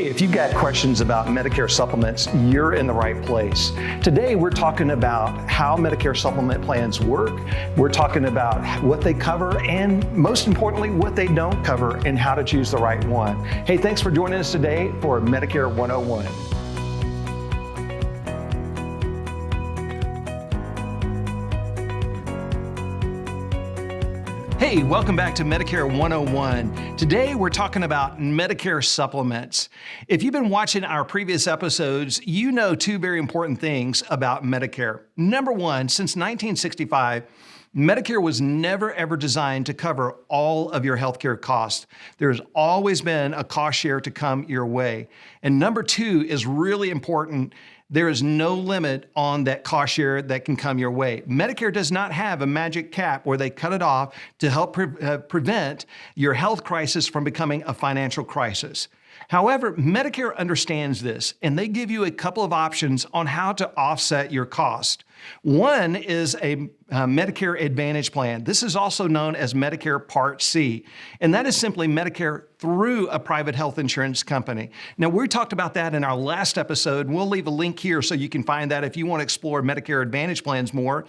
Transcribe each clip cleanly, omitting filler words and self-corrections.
Hey, if you've got questions about Medicare supplements, you're in the right place. Today, we're talking about how Medicare supplement plans work. We're talking about what they cover and, most importantly, what they don't cover and how to choose the right one. Hey, thanks for joining us today for Medicare 101. Hey, welcome back to Medicare 101. Today we're talking about Medicare supplements. If you've been watching our previous episodes, you know two very important things about Medicare. Number one, since 1965, Medicare was never ever designed to cover all of your healthcare costs. There's always been a cost share to come your way. And number two is really important. There is no limit on that cost share that can come your way. Medicare does not have a magic cap where they cut it off to help prevent your health crisis from becoming a financial crisis. However, Medicare understands this, and they give you a couple of options on how to offset your cost. One is a Medicare Advantage plan. This is also known as Medicare Part C, and that is simply Medicare through a private health insurance company. Now, we talked about that in our last episode. We'll leave a link here so you can find that if you want to explore Medicare Advantage plans more.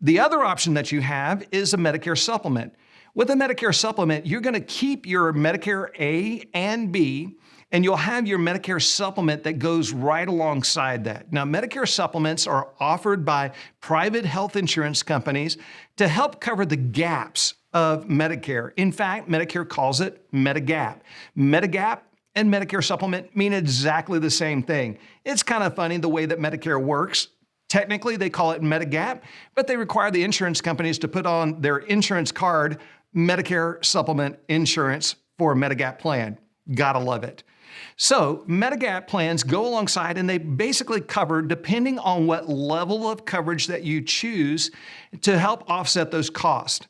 The other option that you have is a Medicare Supplement. With a Medicare Supplement, you're going to keep your Medicare A and B, and you'll have your Medicare Supplement that goes right alongside that. Now, Medicare Supplements are offered by private health insurance companies to help cover the gaps of Medicare. In fact, Medicare calls it Medigap. Medigap and Medicare Supplement mean exactly the same thing. It's kind of funny the way that Medicare works. Technically, they call it Medigap, but they require the insurance companies to put on their insurance card Medicare Supplement Insurance for a Medigap plan. Gotta love it. So Medigap plans go alongside and they basically cover, depending on what level of coverage that you choose, to help offset those costs.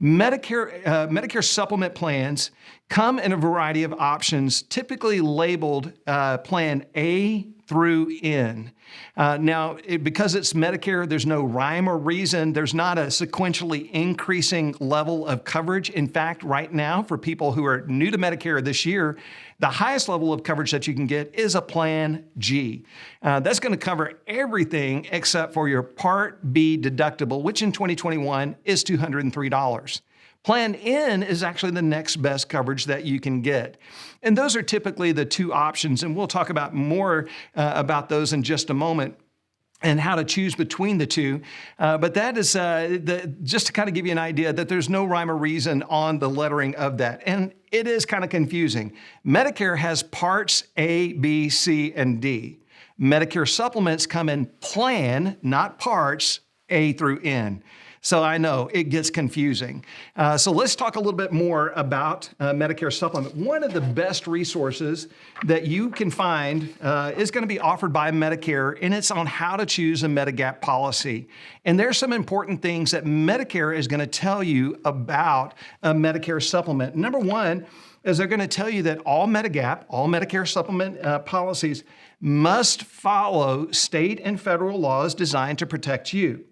Medicare supplement plans come in a variety of options, typically labeled Plan A through N. Because it's Medicare, there's no rhyme or reason. There's not a sequentially increasing level of coverage. In fact, right now, for people who are new to Medicare this year, the highest level of coverage that you can get is a Plan G. That's going to cover everything except for your Part B deductible, which in 2021 is $203. Plan N is actually the next best coverage that you can get. And those are typically the two options, and we'll talk about more about those in just a moment and how to choose between the two. But that is just to kind of give you an idea that there's no rhyme or reason on the lettering of that. And it is kind of confusing. Medicare has Parts A, B, C, and D. Medicare supplements come in Plan, not Parts, A through N. So I know it gets confusing. So let's talk a little bit more about Medicare Supplement. One of the best resources that you can find is going to be offered by Medicare, and it's on how to choose a Medigap policy. And there's some important things that Medicare is going to tell you about a Medicare Supplement. Number one is they're going to tell you that all Medigap, all Medicare Supplement policies must follow state and federal laws designed to protect you.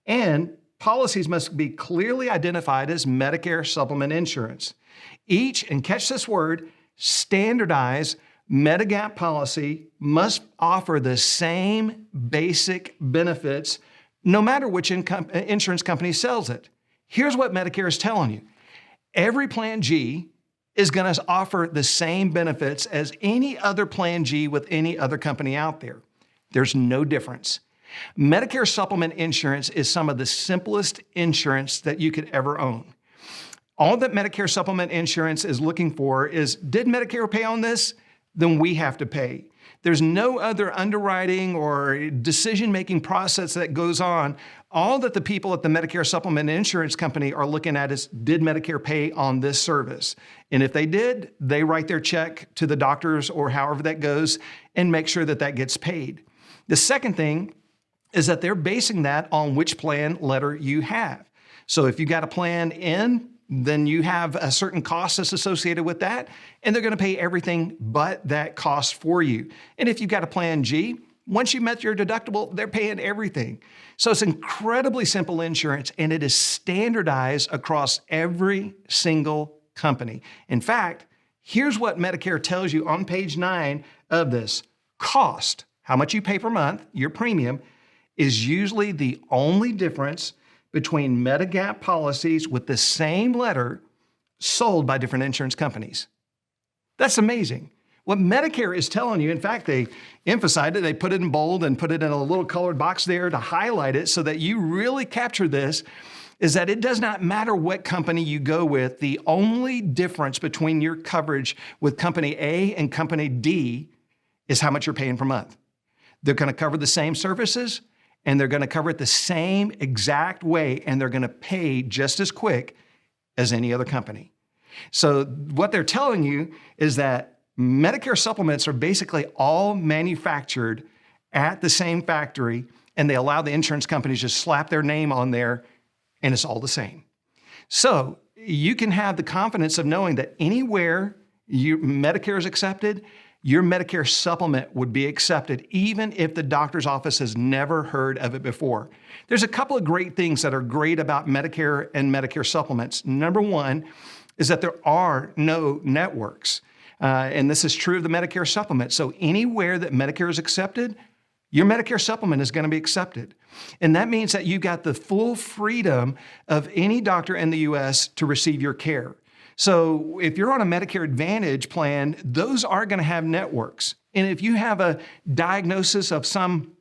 And policies must be clearly identified as Medicare Supplement Insurance. Each, and catch this word, standardized Medigap policy must offer the same basic benefits no matter which insurance company sells it. Here's what Medicare is telling you. Every Plan G is going to offer the same benefits as any other Plan G with any other company out there. There's no difference. Medicare Supplement Insurance is some of the simplest insurance that you could ever own. All that Medicare Supplement Insurance is looking for is, did Medicare pay on this? Then we have to pay. There's no other underwriting or decision-making process that goes on. All that the people at the Medicare Supplement Insurance Company are looking at is, did Medicare pay on this service? And if they did, they write their check to the doctors or however that goes and make sure that that gets paid. The second thing is that they're basing that on which plan letter you have. So if you got a Plan N, then you have a certain cost that's associated with that, and they're going to pay everything but that cost for you. And if you've got a Plan G, once you met your deductible, they're paying everything. So it's incredibly simple insurance, and it is standardized across every single company. In fact, Here's what Medicare tells you on page 9 of this. Cost, how much you pay per month, your premium, is usually the only difference between Medigap policies with the same letter sold by different insurance companies. That's amazing. What Medicare is telling you, in fact, they emphasized it, they put it in bold and put it in a little colored box there to highlight it so that you really capture this, is that it does not matter what company you go with. The only difference between your coverage with company A and company D is how much you're paying per month. They're going to cover the same services, and they're going to cover it the same exact way, and they're going to pay just as quick as any other company. So what they're telling you is that Medicare supplements are basically all manufactured at the same factory, and they allow the insurance companies to slap their name on there, and it's all the same. So you can have the confidence of knowing that anywhere Medicare is accepted, your Medicare supplement would be accepted, even if the doctor's office has never heard of it before. There's a couple of great things that are great about Medicare and Medicare supplements. Number one is that there are no networks. And this is true of the Medicare supplement. So anywhere that Medicare is accepted, your Medicare supplement is going to be accepted. And that means that you've got the full freedom of any doctor in the U.S. to receive your care. So if you're on a Medicare Advantage plan, those are going to have networks. And if you have a diagnosis of some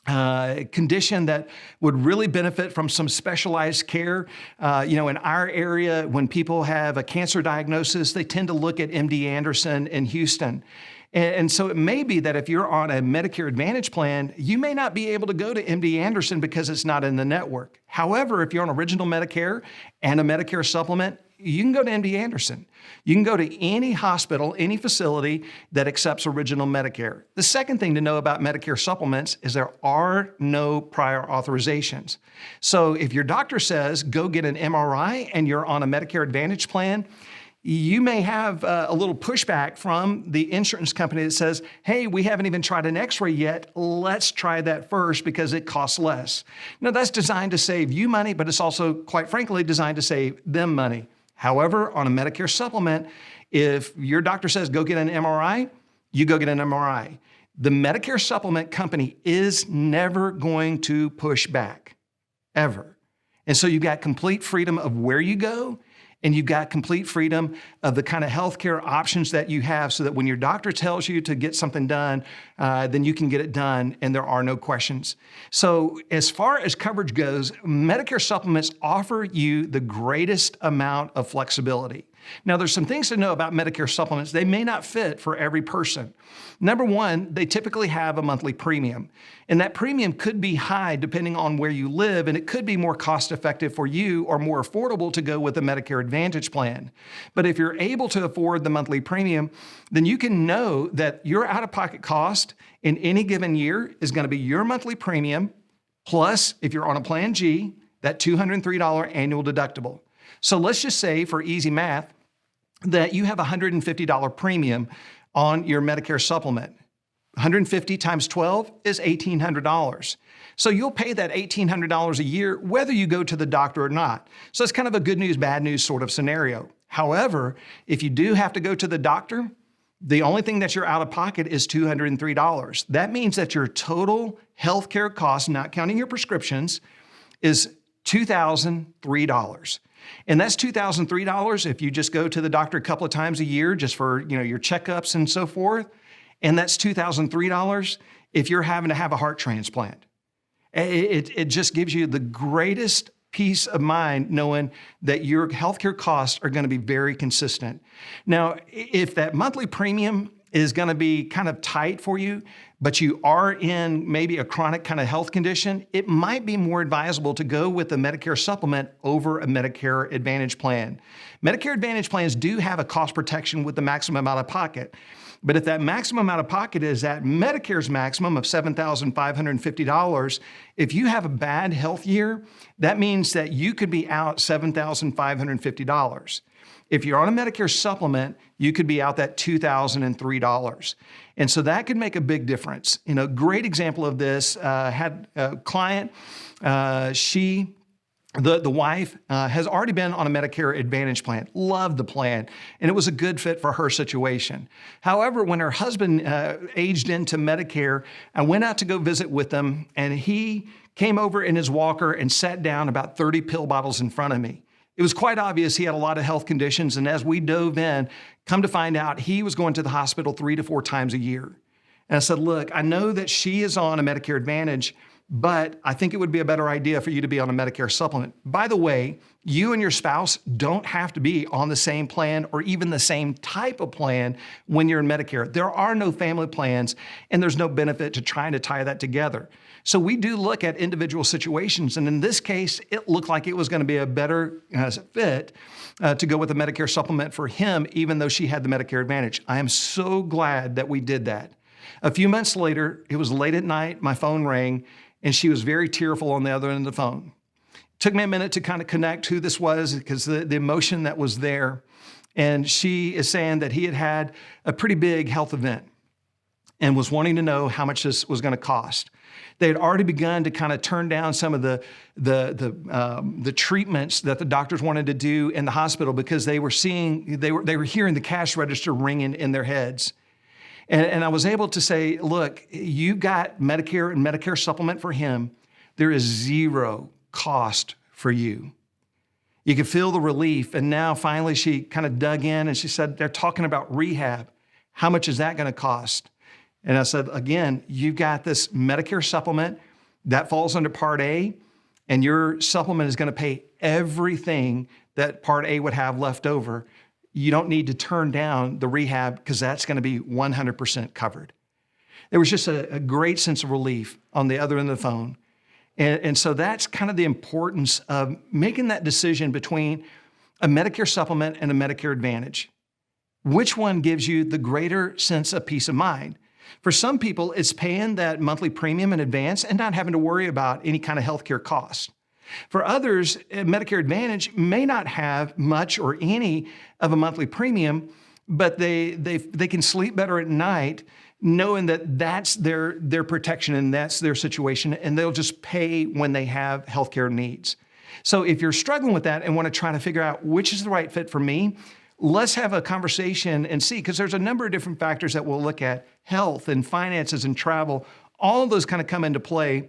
condition that would really benefit from some specialized care, in our area, when people have a cancer diagnosis, they tend to look at MD Anderson in Houston. And so it may be that if you're on a Medicare Advantage plan, you may not be able to go to MD Anderson because it's not in the network. However, if you're on Original Medicare and a Medicare supplement, you can go to MD Anderson. You can go to any hospital, any facility that accepts Original Medicare. The second thing to know about Medicare supplements is there are no prior authorizations. So if your doctor says, go get an MRI and you're on a Medicare Advantage plan, you may have a little pushback from the insurance company that says, hey, we haven't even tried an x-ray yet. Let's try that first because it costs less. Now, that's designed to save you money, but it's also, quite frankly, designed to save them money. However, on a Medicare supplement, if your doctor says, go get an MRI, you go get an MRI. The Medicare supplement company is never going to push back, ever. And so you've got complete freedom of where you go, and you've got complete freedom of the kind of healthcare options that you have so that when your doctor tells you to get something done, then you can get it done and there are no questions. So as far as coverage goes, Medicare supplements offer you the greatest amount of flexibility. Now, there's some things to know about Medicare supplements. They may not fit for every person. Number one, they typically have a monthly premium. And that premium could be high depending on where you live, and it could be more cost-effective for you or more affordable to go with a Medicare Advantage plan. But if you're able to afford the monthly premium, then you can know that your out-of-pocket cost in any given year is going to be your monthly premium, plus, if you're on a Plan G, that $203 annual deductible. So let's just say, for easy math, that you have a $150 premium on your Medicare supplement. 150 times 12 is $1,800. So you'll pay that $1,800 a year whether you go to the doctor or not. So it's kind of a good news, bad news sort of scenario. However, if you do have to go to the doctor, the only thing that you're out of pocket is $203. That means that your total healthcare cost, not counting your prescriptions, is $2,003. And that's $2,003 if you just go to the doctor a couple of times a year just for your checkups and so forth. And that's $2,003 if you're having to have a heart transplant. It just gives you the greatest peace of mind knowing that your healthcare costs are going to be very consistent. Now, if that monthly premium is going to be kind of tight for you, but you are in maybe a chronic kind of health condition, it might be more advisable to go with a Medicare supplement over a Medicare Advantage plan. Medicare Advantage plans do have a cost protection with the maximum out of pocket. But if that maximum out of pocket is at Medicare's maximum of $7,550, if you have a bad health year, that means that you could be out $7,550. If you're on a Medicare supplement, you could be out that $2,003. And so that could make a big difference. Great example of this, had a client, she The wife has already been on a Medicare Advantage plan, loved the plan, and it was a good fit for her situation. However, when her husband aged into Medicare, I went out to go visit with them, and he came over in his walker and sat down about 30 pill bottles in front of me. It was quite obvious he had a lot of health conditions, and as we dove in, come to find out he was going to the hospital 3 to 4 times a year. And I said, look, I know that she is on a Medicare Advantage, but I think it would be a better idea for you to be on a Medicare supplement. By the way, you and your spouse don't have to be on the same plan or even the same type of plan when you're in Medicare. There are no family plans, and there's no benefit to trying to tie that together. So we do look at individual situations, and in this case, it looked like it was going to be a better fit to go with a Medicare supplement for him, even though she had the Medicare Advantage. I am so glad that we did that. A few months later, it was late at night, my phone rang, and she was very tearful on the other end of the phone. It took me a minute to kind of connect who this was because the emotion that was there. And she is saying that he had had a pretty big health event and was wanting to know how much this was going to cost. They had already begun to kind of turn down some of the treatments that the doctors wanted to do in the hospital because they were hearing the cash register ringing in their heads. And I was able to say, look, you got Medicare and Medicare supplement for him. There is zero cost for you. You could feel the relief. And now finally she kind of dug in and she said, they're talking about rehab. How much is that going to cost? And I said, again, you've got this Medicare supplement that falls under Part A, and your supplement is going to pay everything that Part A would have left over. You don't need to turn down the rehab because that's going to be 100% covered. There was just a great sense of relief on the other end of the phone. And so that's kind of the importance of making that decision between a Medicare supplement and a Medicare Advantage. Which one gives you the greater sense of peace of mind? For some people, it's paying that monthly premium in advance and not having to worry about any kind of healthcare costs. For others, Medicare Advantage may not have much or any of a monthly premium, but they can sleep better at night knowing that that's their protection and that's their situation, and they'll just pay when they have healthcare needs. So if you're struggling with that and want to try to figure out which is the right fit for me, let's have a conversation and see, because there's a number of different factors that we'll look at: health and finances and travel. All of those kind of come into play.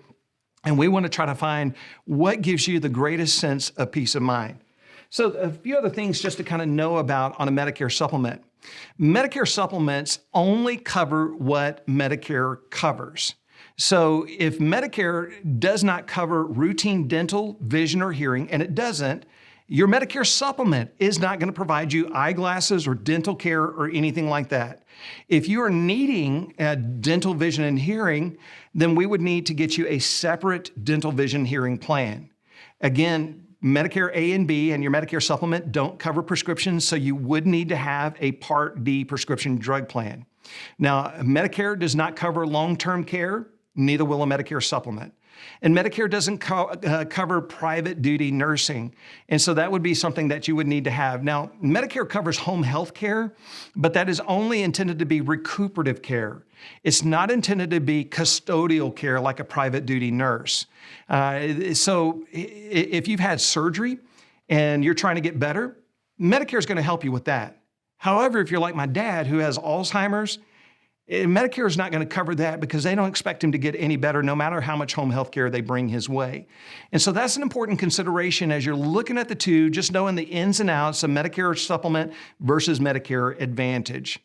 And we want to try to find what gives you the greatest sense of peace of mind. So a few other things just to kind of know about on a Medicare supplement. Medicare supplements only cover what Medicare covers. So if Medicare does not cover routine dental, vision, or hearing, and it doesn't, your Medicare supplement is not going to provide you eyeglasses or dental care or anything like that. If you are needing dental, vision, and hearing, then we would need to get you a separate dental, vision, hearing plan. Again, Medicare A and B and your Medicare supplement don't cover prescriptions, so you would need to have a Part D prescription drug plan. Now, Medicare does not cover long-term care, neither will a Medicare supplement. And Medicare doesn't cover private duty nursing. And so that would be something that you would need to have. Now, Medicare covers home health care, but that is only intended to be recuperative care. It's not intended to be custodial care like a private duty nurse. So if you've had surgery and you're trying to get better, Medicare is going to help you with that. However, if you're like my dad who has Alzheimer's, Medicare is not going to cover that because they don't expect him to get any better no matter how much home health care they bring his way. And so that's an important consideration as you're looking at the two, just knowing the ins and outs of Medicare supplement versus Medicare Advantage.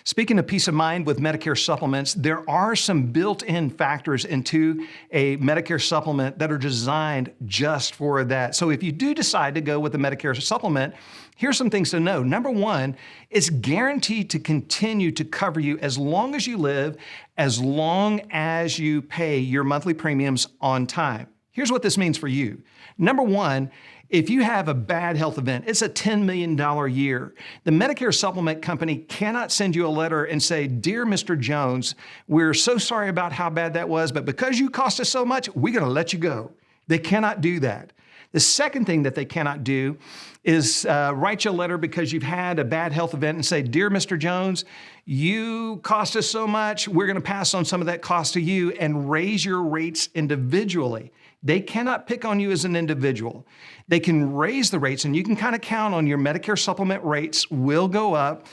Speaking of peace of mind with Medicare supplements, there are some built-in factors into a Medicare supplement that are designed just for that. So if you do decide to go with a Medicare supplement, here's some things to know. Number one, it's guaranteed to continue to cover you as long as you live, as long as you pay your monthly premiums on time. Here's what this means for you. Number one, if you have a bad health event, it's a $10 million year. The Medicare supplement company cannot send you a letter and say, "Dear Mr. Jones, we're so sorry about how bad that was, but because you cost us so much, we're going to let you go." They cannot do that. The second thing that they cannot do is write you a letter because you've had a bad health event and say, "Dear Mr. Jones, you cost us so much, we're going to pass on some of that cost to you and raise your rates individually." They cannot pick on you as an individual. They can raise the rates, and you can kind of count on your Medicare supplement rates will go up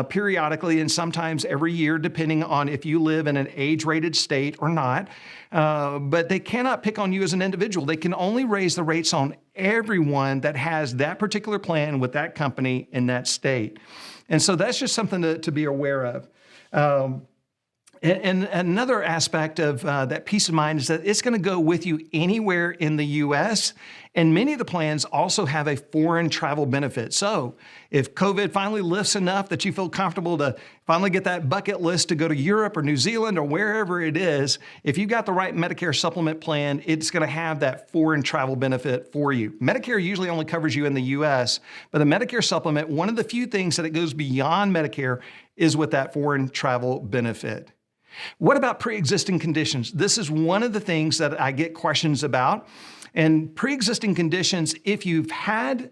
periodically and sometimes every year, depending on if you live in an age-rated state or not. But they cannot pick on you as an individual. They can only raise the rates on everyone that has that particular plan with that company in that state. And so that's just something to be aware of. And another aspect of that peace of mind is that it's going to go with you anywhere in the U.S., and many of the plans also have a foreign travel benefit. So if COVID finally lifts enough that you feel comfortable to finally get that bucket list to go to Europe or New Zealand or wherever it is, if you've got the right Medicare supplement plan, it's going to have that foreign travel benefit for you. Medicare usually only covers you in the U.S., but the Medicare supplement, one of the few things that it goes beyond Medicare is with that foreign travel benefit. What about pre-existing conditions? This is one of the things that I get questions about. And pre-existing conditions, if you've had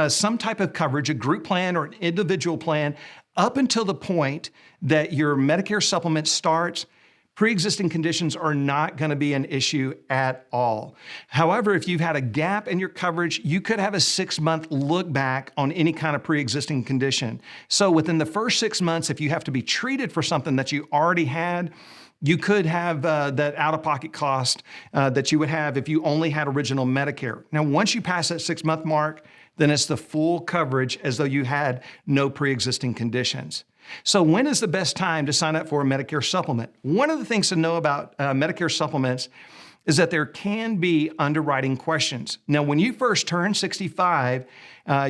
some type of coverage, a group plan or an individual plan, up until the point that your Medicare supplement starts, pre-existing conditions are not going to be an issue at all. However, if you've had a gap in your coverage, you could have a 6-month look back on any kind of pre-existing condition. So within the first 6 months, if you have to be treated for something that you already had, you could have that out-of-pocket cost that you would have if you only had original Medicare. Now, once you pass that 6-month mark, then it's the full coverage as though you had no pre-existing conditions. So when is the best time to sign up for a Medicare supplement? One of the things to know about Medicare supplements is that there can be underwriting questions. Now, when you first turn 65,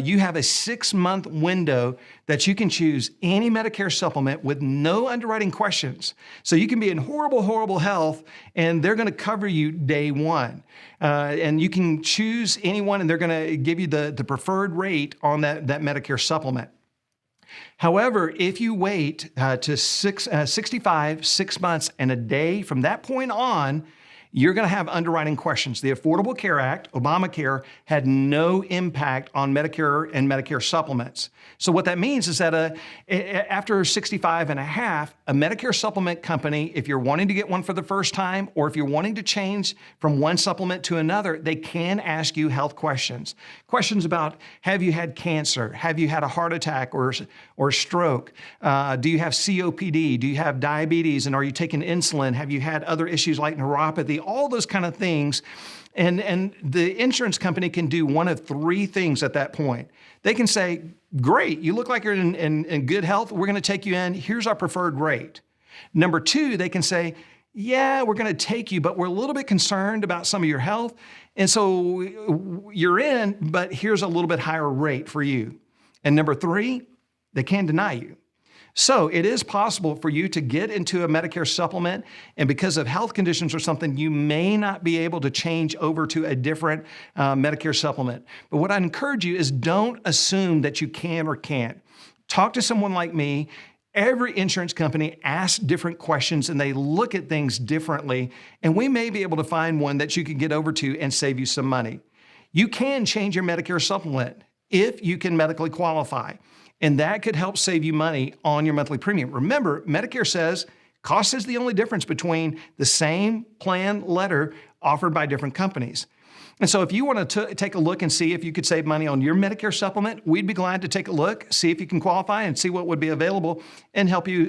you have a 6-month window that you can choose any Medicare supplement with no underwriting questions. So you can be in horrible, horrible health, and they're going to cover you day one. And you can choose anyone, and they're going to give you the preferred rate on that Medicare supplement. However, if you wait to 65, 6 months and a day from that point on, you're going to have underwriting questions. The Affordable Care Act, Obamacare, had no impact on Medicare and Medicare supplements. So what that means is that after 65 and a half, a Medicare supplement company, if you're wanting to get one for the first time, or if you're wanting to change from one supplement to another, they can ask you health questions. Questions about, have you had cancer? Have you had a heart attack or stroke? Do you have COPD? Do you have diabetes? And are you taking insulin? Have you had other issues like neuropathy? All those kind of things. And the insurance company can do one of three things at that point. They can say, great, you look like you're in good health. We're going to take you in. Here's our preferred rate. Number two, they can say, yeah, we're going to take you, but we're a little bit concerned about some of your health. And so you're in, but here's a little bit higher rate for you. And number three, they can deny you. So it is possible for you to get into a Medicare supplement, and because of health conditions or something, you may not be able to change over to a different Medicare supplement. But what I encourage you is don't assume that you can or can't. Talk to someone like me. Every insurance company asks different questions and they look at things differently, and we may be able to find one that you can get over to and save you some money. You can change your Medicare supplement if you can medically qualify. And that could help save you money on your monthly premium. Remember, Medicare says cost is the only difference between the same plan letter offered by different companies. And so if you want to take a look and see if you could save money on your Medicare supplement, we'd be glad to take a look, see if you can qualify and see what would be available and help you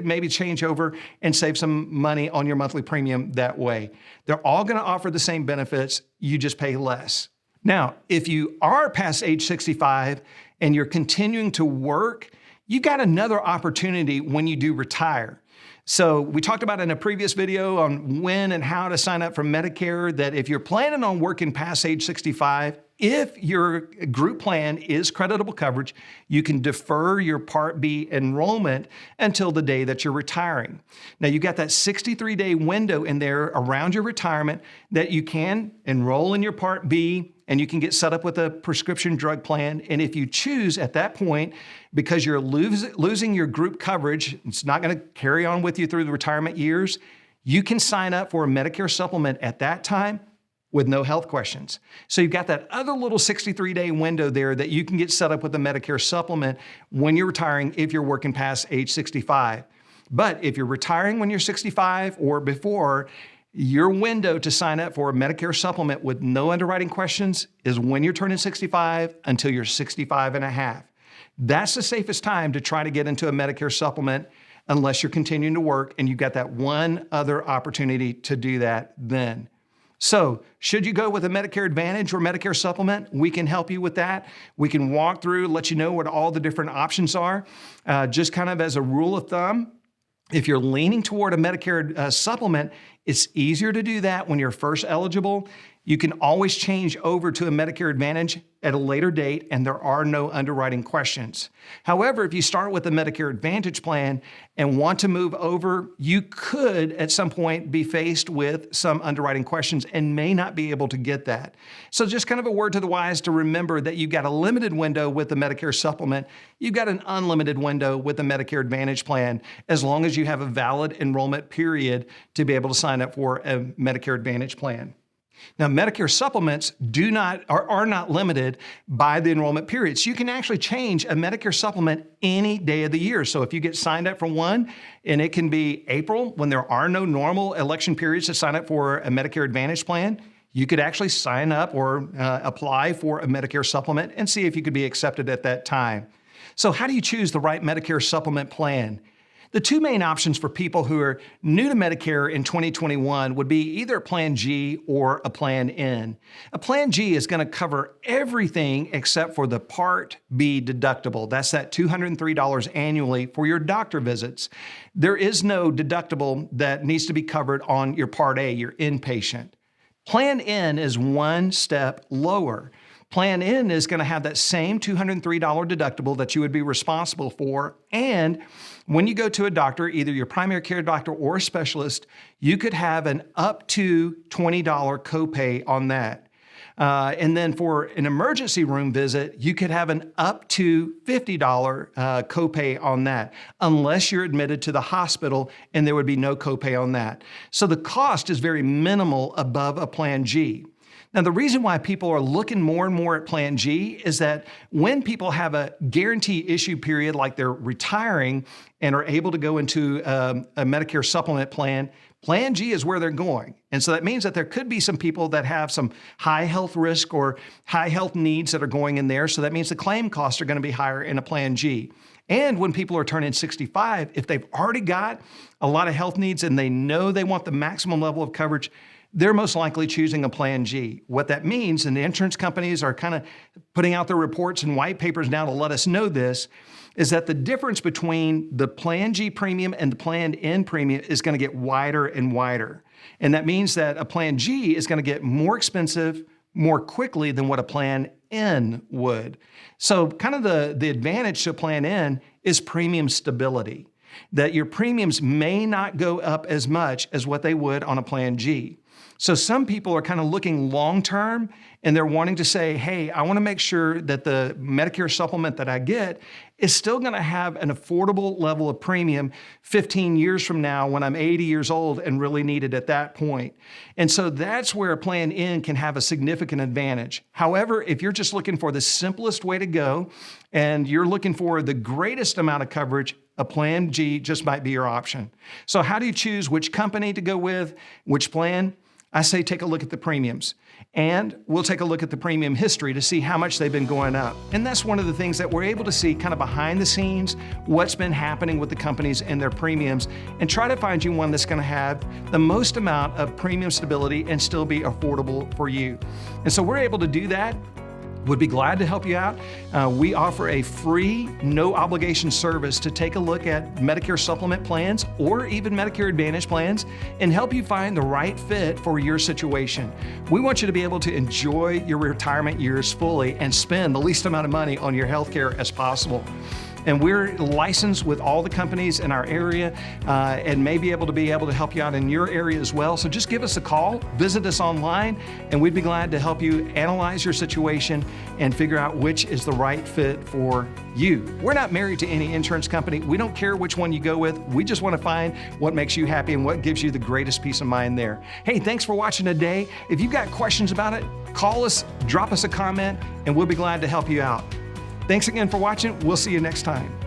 maybe change over and save some money on your monthly premium that way. They're all going to offer the same benefits, you just pay less. Now, if you are past age 65 and you're continuing to work, you've got another opportunity when you do retire. So we talked about in a previous video on when and how to sign up for Medicare, that if you're planning on working past age 65, if your group plan is creditable coverage, you can defer your Part B enrollment until the day that you're retiring. Now, you've got that 63-day window in there around your retirement that you can enroll in your Part B, and you can get set up with a prescription drug plan. And if you choose at that point, because you're losing your group coverage, it's not going to carry on with you through the retirement years, you can sign up for a Medicare supplement at that time with no health questions. So you've got that other little 63-day window there that you can get set up with a Medicare supplement when you're retiring if you're working past age 65. But if you're retiring when you're 65 or before, Your window to sign up for a Medicare supplement with no underwriting questions is when you're turning 65 until you're 65 and a half. That's the safest time to try to get into a Medicare supplement unless you're continuing to work and you've got that one other opportunity to do that then. So, should you go with a Medicare Advantage or Medicare Supplement? We can help you with that. We can walk through, let you know what all the different options are. Just kind of as a rule of thumb, if you're leaning toward a Medicare supplement, it's easier to do that when you're first eligible. You can always change over to a Medicare Advantage at a later date, and there are no underwriting questions. However, if you start with a Medicare Advantage plan and want to move over, you could at some point be faced with some underwriting questions and may not be able to get that. So just kind of a word to the wise to remember that you've got a limited window with the Medicare supplement. You've got an unlimited window with the Medicare Advantage plan, as long as you have a valid enrollment period to be able to sign up for a Medicare Advantage plan. Now, Medicare supplements are not limited by the enrollment periods. You can actually change a Medicare supplement any day of the year. So if you get signed up for one, and it can be April when there are no normal election periods to sign up for a Medicare Advantage plan, you could actually sign up or apply for a Medicare supplement and see if you could be accepted at that time. So how do you choose the right Medicare supplement plan? The two main options for people who are new to Medicare in 2021 would be either a Plan G or a Plan N. A Plan G is going to cover everything except for the Part B deductible. That's that $203 annually for your doctor visits. There is no deductible that needs to be covered on your Part A, your inpatient. Plan N is one step lower. Plan N is going to have that same $203 deductible that you would be responsible for, and when you go to a doctor, either your primary care doctor or a specialist, you could have an up to $20 copay on that. And then for an emergency room visit, you could have an up to $50 copay on that, unless you're admitted to the hospital, and there would be no copay on that. So the cost is very minimal above a Plan G. Now, the reason why people are looking more and more at Plan G is that when people have a guarantee issue period, like they're retiring and are able to go into a Medicare supplement plan, Plan G is where they're going. And so that means that there could be some people that have some high health risk or high health needs that are going in there. So that means the claim costs are going to be higher in a Plan G. And when people are turning 65, if they've already got a lot of health needs and they know they want the maximum level of coverage, they're most likely choosing a Plan G. What that means, and the insurance companies are kind of putting out their reports and white papers now to let us know this, is that the difference between the Plan G premium and the Plan N premium is going to get wider and wider. And that means that a Plan G is going to get more expensive more quickly than what a Plan N would. So kind of the advantage to Plan N is premium stability, that your premiums may not go up as much as what they would on a Plan G. So some people are kind of looking long-term, and they're wanting to say, hey, I want to make sure that the Medicare supplement that I get is still going to have an affordable level of premium 15 years from now when I'm 80 years old and really need it at that point. And so that's where a Plan N can have a significant advantage. However, if you're just looking for the simplest way to go and you're looking for the greatest amount of coverage, a Plan G just might be your option. So how do you choose which company to go with, which plan? I say take a look at the premiums, and we'll take a look at the premium history to see how much they've been going up. And that's one of the things that we're able to see kind of behind the scenes, what's been happening with the companies and their premiums, and try to find you one that's going to have the most amount of premium stability and still be affordable for you. And so we're able to do that. Would be glad to help you out. We offer a free, no obligation service to take a look at Medicare supplement plans or even Medicare Advantage plans and help you find the right fit for your situation. We want you to be able to enjoy your retirement years fully and spend the least amount of money on your health care as possible. And we're licensed with all the companies in our area and may be able to help you out in your area as well. So just give us a call, visit us online, and we'd be glad to help you analyze your situation and figure out which is the right fit for you. We're not married to any insurance company. We don't care which one you go with. We just want to find what makes you happy and what gives you the greatest peace of mind there. Hey, thanks for watching today. If you've got questions about it, call us, drop us a comment, and we'll be glad to help you out. Thanks again for watching. We'll see you next time.